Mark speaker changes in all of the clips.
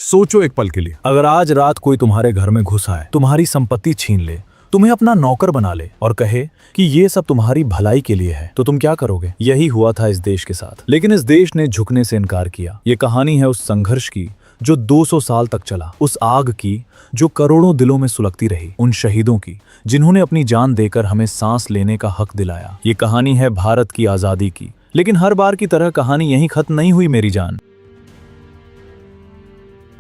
Speaker 1: सोचो एक पल के लिए, अगर आज रात कोई तुम्हारे घर में घुस आए, तुम्हारी संपत्ति छीन ले, तुम्हें अपना नौकर बना ले और कहे कि ये सब तुम्हारी भलाई के लिए है, तो तुम क्या करोगे? यही हुआ था इस देश के साथ, लेकिन इस देश ने झुकने से इनकार किया। ये कहानी है उस संघर्ष की जो 200 साल तक चला, उस आग की जो करोड़ों दिलों में सुलगती रही, उन शहीदों की जिन्होंने अपनी जान देकर हमें सांस लेने का हक दिलाया। ये कहानी है भारत की आजादी की। लेकिन हर बार की तरह कहानी यहीं खत्म नहीं हुई मेरी जान,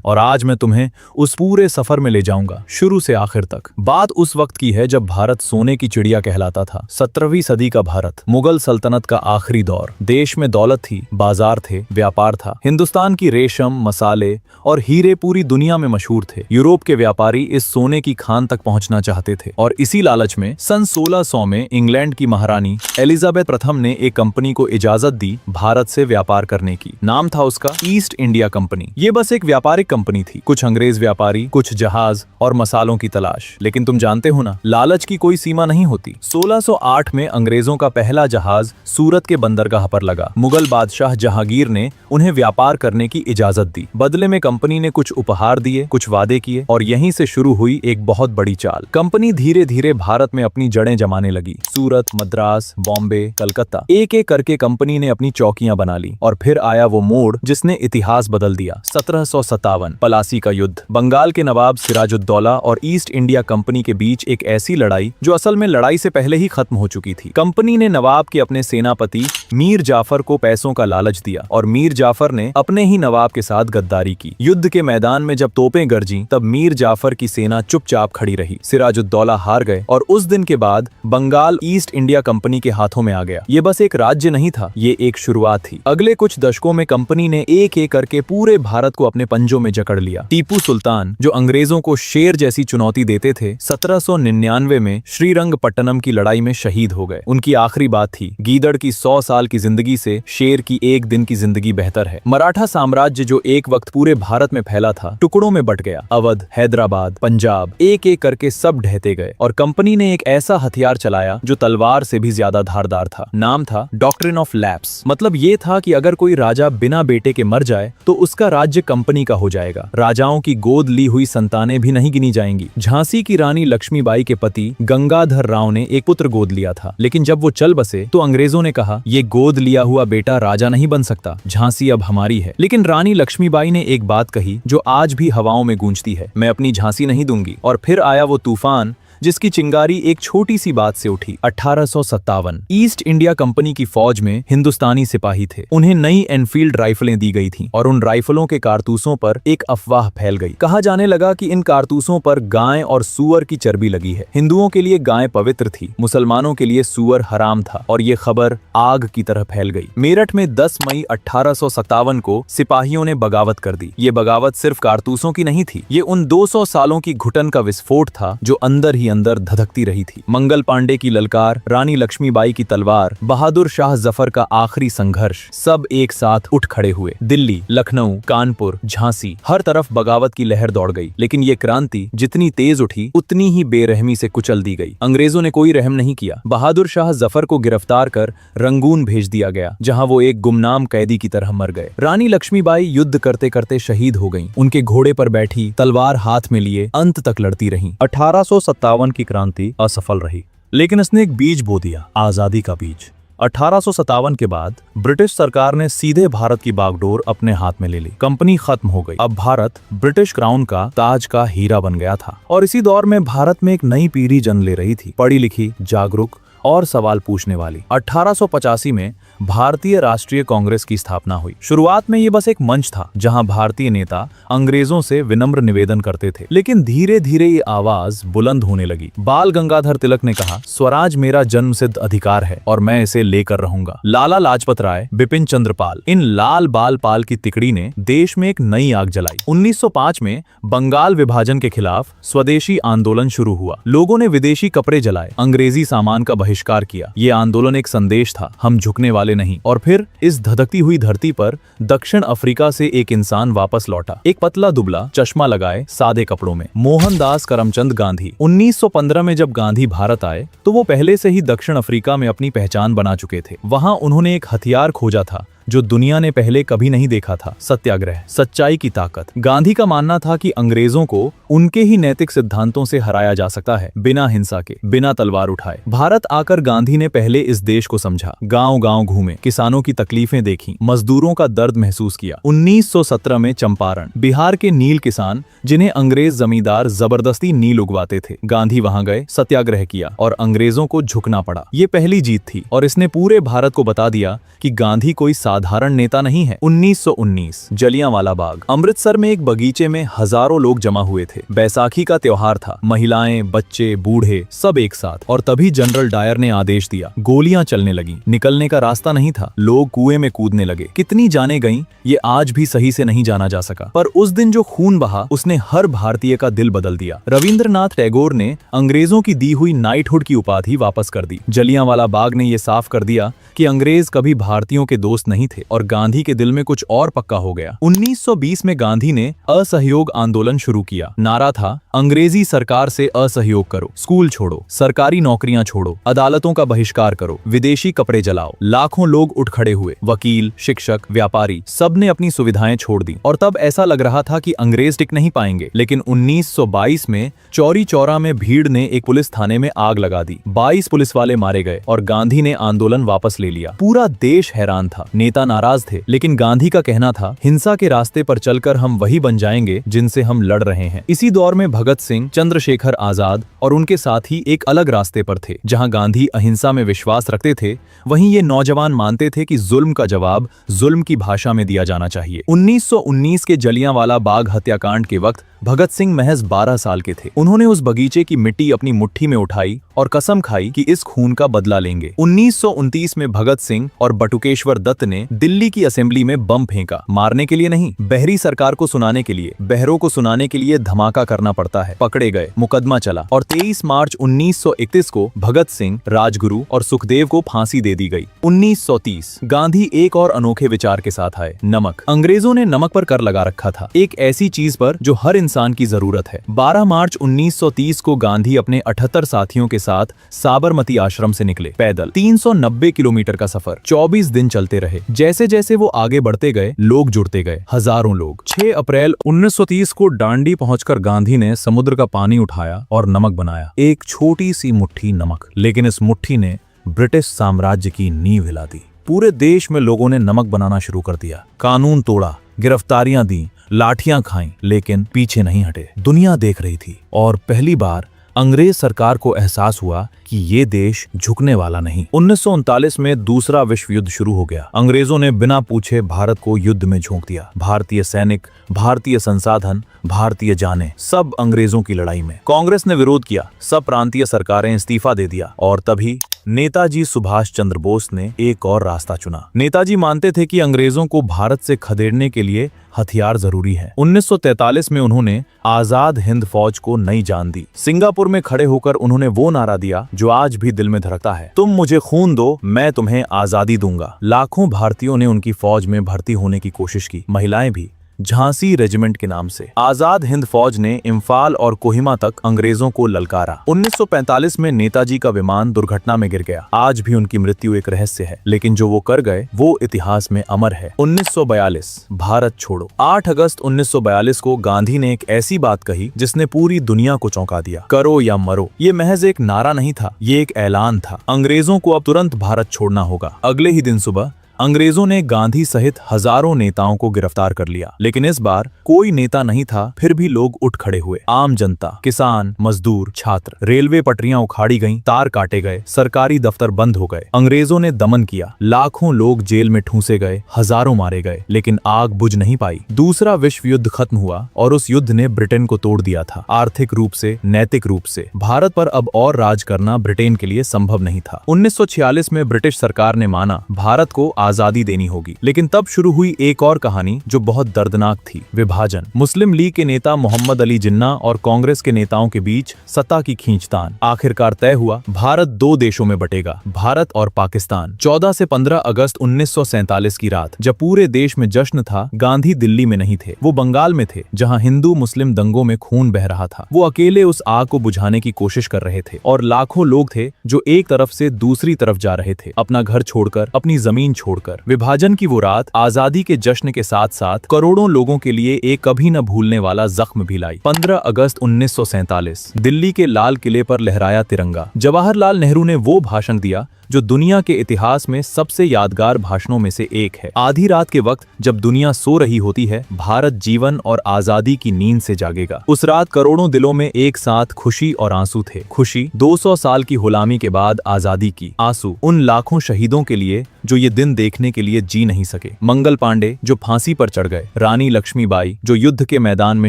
Speaker 1: और आज मैं तुम्हें उस पूरे सफर में ले जाऊंगा, शुरू से आखिर तक। बात उस वक्त की है जब भारत सोने की चिड़िया कहलाता था। 17वीं सदी का भारत, मुगल सल्तनत का आखिरी दौर। देश में दौलत थी, बाजार थे, व्यापार था। हिंदुस्तान की रेशम, मसाले और हीरे पूरी दुनिया में मशहूर थे। यूरोप के व्यापारी इस सोने की खान तक पहुंचना चाहते थे, और इसी लालच में सन 1600 में इंग्लैंड की महारानी एलिजाबेथ प्रथम ने एक कंपनी को इजाजत दी भारत से व्यापार करने की। नाम था उसका ईस्ट इंडिया कंपनी। ये बस एक व्यापारिक कंपनी थी, कुछ अंग्रेज व्यापारी, कुछ जहाज और मसालों की तलाश। लेकिन तुम जानते हो ना, लालच की कोई सीमा नहीं होती। 1608 में अंग्रेजों का पहला जहाज सूरत के बंदरगाह पर लगा। मुगल बादशाह जहांगीर ने उन्हें व्यापार करने की इजाजत दी। बदले में कंपनी ने कुछ उपहार दिए, कुछ वादे किए, और यहीं से शुरू हुई एक बहुत बड़ी चाल। कंपनी धीरे धीरे भारत में अपनी जड़ें जमाने लगी। सूरत, मद्रास, बॉम्बे, कलकत्ता, एक एक करके कंपनी ने अपनी चौकियां बना ली। और फिर आया वो मोड़ जिसने इतिहास बदल दिया। 1757 पलासी का युद्ध, बंगाल के नवाब सिराजुद्दौला और ईस्ट इंडिया कंपनी के बीच एक ऐसी लड़ाई जो असल में लड़ाई से पहले ही खत्म हो चुकी थी। कंपनी ने नवाब के अपने सेनापति मीर जाफर को पैसों का लालच दिया, और मीर जाफर ने अपने ही नवाब के साथ गद्दारी की। युद्ध के मैदान में जब तोपें गरजी, तब मीर जाफर की सेना चुपचाप खड़ी रही। सिराजुद्दौला हार गए, और उस दिन के बाद बंगाल ईस्ट इंडिया कंपनी के हाथों में आ गया। ये बस एक राज्य नहीं था, ये एक शुरुआत थी। अगले कुछ दशकों में कंपनी ने एक एक करके पूरे भारत को अपने पंजों में जकड़ लिया। टीपू सुल्तान, जो अंग्रेजों को शेर जैसी चुनौती देते थे, 1799 में श्रीरंगपट्टनम की लड़ाई में शहीद हो गए। उनकी आखिरी बात थी, गीदड़ की 100 साल की जिंदगी से शेर की एक दिन की जिंदगी बेहतर है। मराठा साम्राज्य जो एक वक्त पूरे भारत में फैला था, टुकड़ों में बट गया। अवध, हैदराबाद, पंजाब, एक एक करके सब ढहते गए, और कंपनी ने एक ऐसा हथियार चलाया जो तलवार से भी ज्यादा धारदार था। नाम था डॉक्ट्रिन ऑफ लैप्स। मतलब ये था कि अगर कोई राजा बिना बेटे के मर जाए तो उसका राज्य कंपनी का हो जाएगा। राजाओं की गोद ली हुई संतानें भी नहीं गिनी जाएंगी। झांसी की रानी लक्ष्मीबाई के पति गंगाधर राव ने एक पुत्र गोद लिया था, लेकिन जब वो चल बसे तो अंग्रेजों ने कहा, ये गोद लिया हुआ बेटा राजा नहीं बन सकता, झांसी अब हमारी है। लेकिन रानी लक्ष्मीबाई ने एक बात कही जो आज भी हवाओं में गूंजती है, मैं अपनी झांसी नहीं दूंगी। और फिर आया वो तूफान जिसकी चिंगारी एक छोटी सी बात से उठी। 1857 ईस्ट इंडिया कंपनी की फौज में हिंदुस्तानी सिपाही थे। उन्हें नई एनफील्ड राइफलें दी गई थीं, और उन राइफलों के कारतूसों पर एक अफवाह फैल गई। कहा जाने लगा कि इन कारतूसों पर गाय और सूअर की चर्बी लगी है। हिंदुओं के लिए गाय पवित्र थी, मुसलमानों के लिए सूअर हराम था, और ये खबर आग की तरह फैल गई। मेरठ में 10 मई 1857 को सिपाहियों ने बगावत कर दी। ये बगावत सिर्फ कारतूसों की नहीं थी, ये उन 200 सालों की घुटन का विस्फोट था जो अंदर ही अंदर धधकती रही थी। मंगल पांडे की ललकार, रानी लक्ष्मीबाई की तलवार, बहादुर शाह जफर का आखिरी संघर्ष, सब एक साथ उठ खड़े हुए। दिल्ली, लखनऊ, कानपुर, झांसी, हर तरफ बगावत की लहर दौड़ गई। लेकिन ये क्रांति जितनी तेज उठी, उतनी ही बेरहमी से कुचल दी गई। अंग्रेजों ने कोई रहम नहीं किया। बहादुर शाह जफर को गिरफ्तार कर रंगून भेज दिया गया, जहां वो एक गुमनाम कैदी की तरह मर गए। रानी लक्ष्मीबाई युद्ध करते करते शहीद हो गईं। उनके घोड़े पर बैठी, तलवार हाथ में लिए, अंत तक लड़ती रहीं। 1857 की क्रांति असफल रही, लेकिन इसने एक बीज बो दिया, आजादी का बीज। 1857 के बाद ब्रिटिश सरकार ने सीधे भारत की बागडोर अपने हाथ में ले ली। कंपनी खत्म हो गई। अब भारत ब्रिटिश क्राउन का ताज का हीरा बन गया था। और इसी दौर में भारत में एक नई पीढ़ी जन्म ले रही थी, पढ़ी लिखी, जागरूक और सवाल पूछने वाली। 1885 में भारतीय राष्ट्रीय कांग्रेस की स्थापना हुई। शुरुआत में ये बस एक मंच था जहां भारतीय नेता अंग्रेजों से विनम्र निवेदन करते थे, लेकिन धीरे धीरे ये आवाज बुलंद होने लगी। बाल गंगाधर तिलक ने कहा, स्वराज मेरा जन्मसिद्ध अधिकार है और मैं इसे लेकर रहूंगा। लाला लाजपत राय, बिपिन चंद्र पाल, इन लाल बाल पाल की तिकड़ी ने देश में एक नई आग जलाई। 1905 में बंगाल विभाजन के खिलाफ स्वदेशी आंदोलन शुरू हुआ। लोगों ने विदेशी कपड़े जलाए, अंग्रेजी सामान का बहिष्कार किया। ये आंदोलन एक संदेश था, हम झुकने वाले नहीं। और फिर इस धधकती हुई धरती पर दक्षिण अफ्रीका से एक इंसान वापस लौटा, एक पतला दुबला, चश्मा लगाए, सादे कपड़ों में, मोहनदास करमचंद गांधी। 1915 में जब गांधी भारत आए तो वो पहले से ही दक्षिण अफ्रीका में अपनी पहचान बना चुके थे। वहां उन्होंने एक हथियार खोजा था जो दुनिया ने पहले कभी नहीं देखा था। सत्याग्रह, सच्चाई की ताकत। गांधी का मानना था कि अंग्रेजों को उनके ही नैतिक सिद्धांतों से हराया जा सकता है, बिना हिंसा के, बिना तलवार उठाए। भारत आकर गांधी ने पहले इस देश को समझा, गांव-गांव घूमे, किसानों की तकलीफें देखी, मजदूरों का दर्द महसूस किया। 1917 में चंपारण, बिहार के नील किसान जिन्हें अंग्रेज जमींदार जबरदस्ती नील उगवाते थे, गांधी वहां गए, सत्याग्रह किया और अंग्रेजों को झुकना पड़ा। ये पहली जीत थी और इसने पूरे भारत को बता दिया कि गांधी कोई साधारण नेता नहीं है। 1919 जलियांवाला बाग। अमृतसर में एक बगीचे में हजारों लोग जमा हुए थे। बैसाखी का त्योहार था, महिलाएं, बच्चे, बूढ़े सब एक साथ। और तभी जनरल डायर ने आदेश दिया, गोलियां चलने लगी, निकलने का रास्ता नहीं था, लोग कुएं में कूदने लगे। कितनी जाने गईं, ये आज भी सही से नहीं जाना जा सका, पर उस दिन जो खून बहा उसने हर भारतीय का दिल बदल दिया। रविंद्रनाथ टैगोर ने अंग्रेजों की दी हुई नाइटहुड की उपाधि वापस कर दी। जलियांवाला बाग ने यह साफ कर दिया कि अंग्रेज कभी भारतीयों के दोस्त नहीं थे और गांधी के दिल में कुछ और पक्का हो गया। 1920 में गांधी ने असहयोग आंदोलन शुरू किया। नारा था, अंग्रेजी सरकार से असहयोग करो, स्कूल छोड़ो, सरकारी नौकरियां छोड़ो, अदालतों का बहिष्कार करो, विदेशी कपड़े जलाओ। लाखों लोग उठ खड़े हुए, वकील, शिक्षक, व्यापारी, सब ने अपनी सुविधाएं छोड़ दी। और तब ऐसा लग रहा था कि अंग्रेज टिक नहीं पाएंगे, लेकिन 1922 में चौरी चौरा में भीड़ ने एक पुलिस थाने में आग लगा दी। 22 पुलिस वाले मारे गए और गांधी ने आंदोलन वापस ले लिया। पूरा देश हैरान था, नेता नाराज थे, लेकिन गांधी का कहना था, हिंसा के रास्ते पर चलकर हम वही बन जाएंगे जिनसे हम लड़ रहे हैं। इसी दौर में भगत सिंह, चंद्रशेखर आजाद और उनके साथी एक अलग रास्ते पर थे। जहां गांधी अहिंसा में विश्वास रखते थे, वहीं ये नौजवान मानते थे कि जुल्म का जवाब जुल्म की भाषा में दिया जाना चाहिए। 1919 के जलियांवाला बाग हत्याकांड के वक्त भगत सिंह महज 12 साल के थे। उन्होंने उस बगीचे की मिट्टी अपनी मुट्ठी में उठाई और कसम खाई कि इस खून का बदला लेंगे। 1929 में भगत सिंह और बटुकेश्वर दत्त ने दिल्ली की असेंबली में बम फेंका, मारने के लिए नहीं, बहरी सरकार को सुनाने के लिए। बहरों को सुनाने के लिए धमाका करना पड़ता है। पकड़े गए, मुकदमा चला और 23 मार्च 1931 को भगत सिंह, राजगुरु और सुखदेव को फांसी दे दी गई। 1930 गांधी एक और अनोखे विचार के साथ आए, नमक। अंग्रेजों ने नमक पर कर लगा रखा था, एक ऐसी चीज पर जो हर इंसान की जरूरत है। 12 मार्च 1930 को गांधी अपने 78 साथियों के साथ साबरमती आश्रम से निकले। पैदल 390 किलोमीटर का सफर 24 दिन चलते रहे। जैसे जैसे वो आगे बढ़ते गए, लोग जुड़ते गए, हजारों लोग। 6 अप्रैल 1930 को डांडी पहुंचकर गांधी ने समुद्र का पानी उठाया और नमक बनाया, एक छोटी सी मुट्ठी नमक। लेकिन इस मुट्ठी ने ब्रिटिश साम्राज्य की नींव हिला दी। पूरे देश में लोगों ने नमक बनाना शुरू कर दिया, कानून तोड़ा, गिरफ्तारियां दी, लाठियां खाईं, लेकिन पीछे नहीं हटे। दुनिया देख रही थी और पहली बार अंग्रेज सरकार को एहसास हुआ कि ये देश झुकने वाला नहीं। 1939 में दूसरा विश्व युद्ध शुरू हो गया। अंग्रेजों ने बिना पूछे भारत को युद्ध में झोंक दिया। भारतीय सैनिक, भारतीय संसाधन, भारतीय जानें, सब अंग्रेजों की लड़ाई में। कांग्रेस ने विरोध किया, सब प्रांतीय सरकारें इस्तीफा दे दिया और तभी नेताजी सुभाष चंद्र बोस ने एक और रास्ता चुना। नेताजी मानते थे कि अंग्रेजों को भारत से खदेड़ने के लिए हथियार जरूरी है। 1943 में उन्होंने आजाद हिंद फौज को नई जान दी। सिंगापुर में खड़े होकर उन्होंने वो नारा दिया जो आज भी दिल में धड़कता है, तुम मुझे खून दो, मैं तुम्हें आजादी दूंगा। लाखों भारतीयों ने उनकी फौज में भर्ती होने की कोशिश की, महिलाएं भी। झांसी रेजिमेंट के नाम से आजाद हिंद फौज ने इम्फाल और कोहिमा तक अंग्रेजों को ललकारा। 1945 में नेताजी का विमान दुर्घटना में गिर गया। आज भी उनकी मृत्यु एक रहस्य है, लेकिन जो वो कर गए वो इतिहास में अमर है। 1942 भारत छोड़ो। 8 अगस्त 1942 को गांधी ने एक ऐसी बात कही जिसने पूरी दुनिया को चौंका दिया, करो या मरो। ये महज एक नारा नहीं था, ये एक ऐलान था। अंग्रेजों को अब तुरंत भारत छोड़ना होगा। अगले ही दिन सुबह अंग्रेजों ने गांधी सहित हजारों नेताओं को गिरफ्तार कर लिया, लेकिन इस बार कोई नेता नहीं था। फिर भी लोग उठ खड़े हुए। आम जनता, किसान, मजदूर, छात्र। रेलवे पटरियां उखाड़ी गईं, तार काटे गए, सरकारी दफ्तर बंद हो गए। अंग्रेजों ने दमन किया, लाखों लोग जेल में ठूंसे गए, हजारों मारे गए, लेकिन आग बुझ नहीं पाई। दूसरा विश्व युद्ध खत्म हुआ और उस युद्ध ने ब्रिटेन को तोड़ दिया था, आर्थिक रूप से, नैतिक रूप से। भारत पर अब और राज करना ब्रिटेन के लिए संभव नहीं था। 1946 में ब्रिटिश सरकार ने माना भारत को आजादी देनी होगी, लेकिन तब शुरू हुई एक और कहानी जो बहुत दर्दनाक थी, विभाजन। मुस्लिम लीग के नेता मोहम्मद अली जिन्ना और कांग्रेस के नेताओं के बीच सत्ता की खींचतान। आखिरकार तय हुआ, भारत 2 देशों में बटेगा, भारत और पाकिस्तान। 14 से 15 अगस्त 1947 की रात, जब पूरे देश में जश्न था, गांधी दिल्ली में नहीं थे, वो बंगाल में थे, जहां हिंदू मुस्लिम दंगों में खून बह रहा था। वो अकेले उस आग को बुझाने की कोशिश कर रहे थे और लाखों लोग थे जो एक तरफ से दूसरी तरफ जा रहे थे, अपना घर छोड़कर, अपनी जमीन छोड़ छोड़कर। विभाजन की वो रात आजादी के जश्न के साथ साथ करोड़ों लोगों के लिए एक कभी न भूलने वाला जख्म भी लाई। 15 अगस्त 1947 दिल्ली के लाल किले पर लहराया तिरंगा। जवाहरलाल नेहरू ने वो भाषण दिया जो दुनिया के इतिहास में सबसे यादगार भाषणों में से एक है। आधी रात के वक्त जब दुनिया सो रही होती है, भारत जीवन और आजादी की नींद से जागेगा। उस रात करोड़ों दिलों में एक साथ खुशी और आंसू थे। खुशी 200 साल की गुलामी के बाद आजादी की, आंसू उन लाखों शहीदों के लिए जो ये दिन देखने के लिए जी नहीं सके। मंगल पांडे जो फांसी पर चढ़ गए, रानी लक्ष्मीबाई जो युद्ध के मैदान में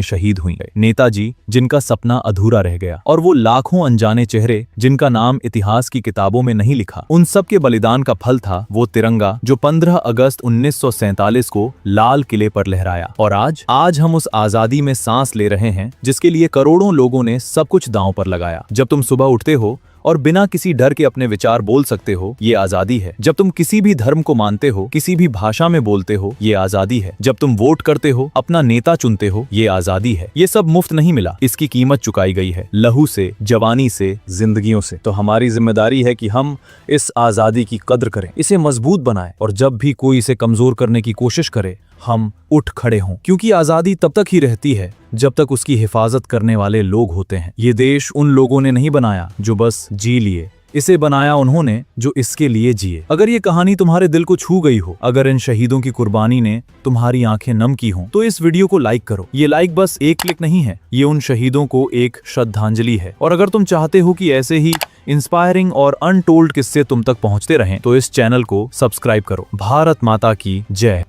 Speaker 1: शहीद हुई, नेताजी जिनका सपना अधूरा रह गया, और वो लाखों अनजाने चेहरे जिनका नाम इतिहास की किताबों में नहीं लिखा। उन सब के बलिदान का फल था वो तिरंगा जो 15 अगस्त 1947 को लाल किले पर लहराया। और आज हम उस आजादी में सांस ले रहे हैं जिसके लिए करोड़ों लोगों ने सब कुछ दांव पर लगाया। जब तुम सुबह उठते हो और बिना किसी डर के अपने विचार बोल सकते हो, ये आजादी है। जब तुम किसी भी धर्म को मानते हो, किसी भी भाषा में बोलते हो, ये आजादी है। जब तुम वोट करते हो, अपना नेता चुनते हो, ये आजादी है। ये सब मुफ्त नहीं मिला, इसकी कीमत चुकाई गई है, लहू से, जवानी से, जिंदगियों से। तो हमारी जिम्मेदारी है कि हम इस आजादी की कद्र करें, इसे मजबूत बनाएं, और जब भी कोई इसे कमजोर करने की कोशिश करे, हम उठ खड़े हों। क्योंकि आजादी तब तक ही रहती है जब तक उसकी हिफाजत करने वाले लोग होते हैं। ये देश उन लोगों ने नहीं बनाया जो बस जी लिए, इसे बनाया उन्होंने जो इसके लिए जिए। अगर ये कहानी तुम्हारे दिल को छू गई हो, अगर इन शहीदों की कुर्बानी ने तुम्हारी आंखें नम की हों, तो इस वीडियो को लाइक करो। ये लाइक बस एक क्लिक नहीं है, ये उन शहीदों को एक श्रद्धांजलि है। और अगर तुम चाहते हो कि ऐसे ही इंस्पायरिंग और अनटोल्ड किस्से तुम तक पहुंचते रहें, तो इस चैनल को सब्सक्राइब करो। भारत माता की जय।